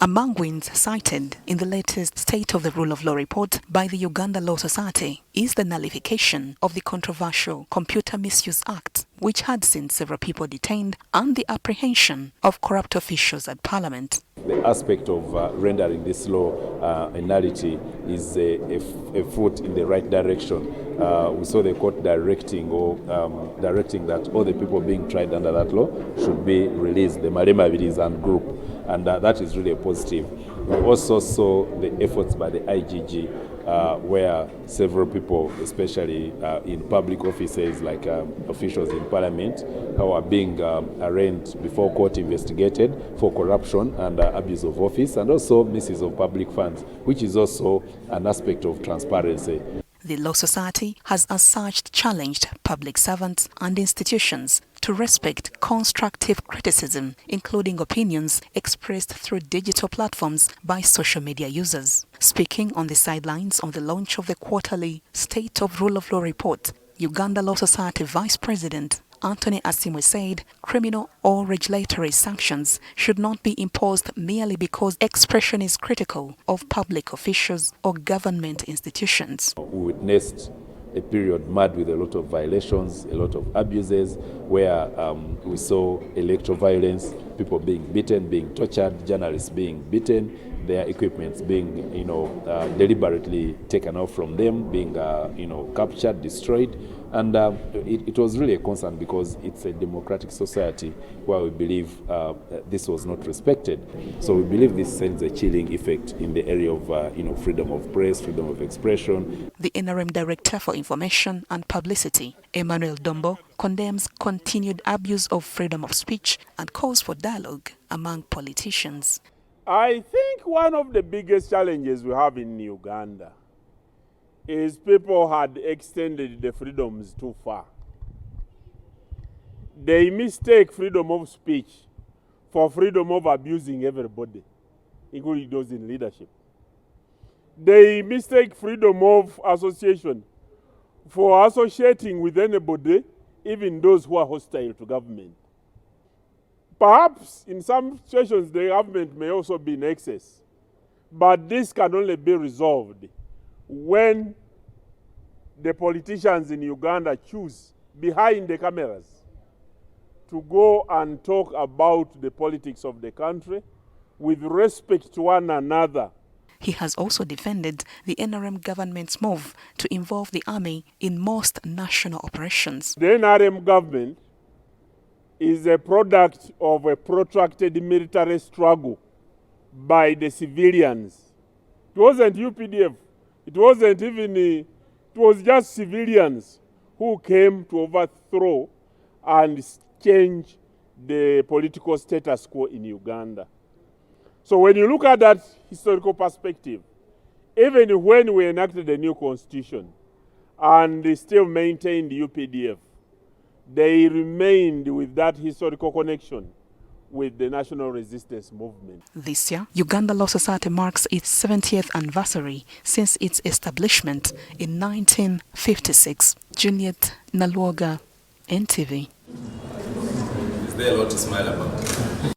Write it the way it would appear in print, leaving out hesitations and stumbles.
Among wins cited in the latest State of the Rule of Law report by the Uganda Law Society is the nullification of the controversial Computer Misuse Act, which had seen several people detained, and the apprehension of corrupt officials at Parliament. The aspect of rendering this law a nullity is a foot in the right direction. We saw the court directing that all the people being tried under that law should be released, the Maremabilis and group, and that is really a positive. We also saw the efforts by the IGG, where several people, especially in public offices like officials in Parliament, who are being arraigned before court, investigated for corruption and abuse of office, and also misuse of public funds, which is also an aspect of transparency. The Law Society has as such challenged public servants and institutions to respect constructive criticism, including opinions expressed through digital platforms by social media users. Speaking on the sidelines of the launch of the quarterly State of Rule of Law report, Uganda Law Society Vice President Anthony Asimwe said criminal or regulatory sanctions should not be imposed merely because expression is critical of public officials or government institutions. We witnessed a period marred with a lot of violations, a lot of abuses, where we saw electoral violence, people being beaten, being tortured, journalists being beaten, their equipments being, deliberately taken off from them, being, captured, destroyed. And it was really a concern because it's a democratic society where we believe this was not respected. So we believe this sends a chilling effect in the area of, freedom of press, freedom of expression. The NRM Director for Information and Publicity, Emmanuel Dombo, condemns continued abuse of freedom of speech and calls for dialogue among politicians. I think one of the biggest challenges we have in Uganda is people had extended the freedoms too far. They mistake freedom of speech for freedom of abusing everybody, including those in leadership. They mistake freedom of association for associating with anybody, even those who are hostile to government. Perhaps in some situations the government may also be in excess, but this can only be resolved when the politicians in Uganda choose behind the cameras to go and talk about the politics of the country with respect to one another. He has also defended the NRM government's move to involve the army in most national operations. The NRM government is a product of a protracted military struggle by the civilians. It wasn't UPDF. It wasn't even, it was just civilians who came to overthrow and change the political status quo in Uganda. So when you look at that historical perspective, even when we enacted the new constitution and they still maintained the UPDF, they remained with that historical connection with the national resistance movement. This year, Uganda Law Society marks its 70th anniversary since its establishment in 1956. Juliet Nalwoga, NTV. Is there a lot to smile about?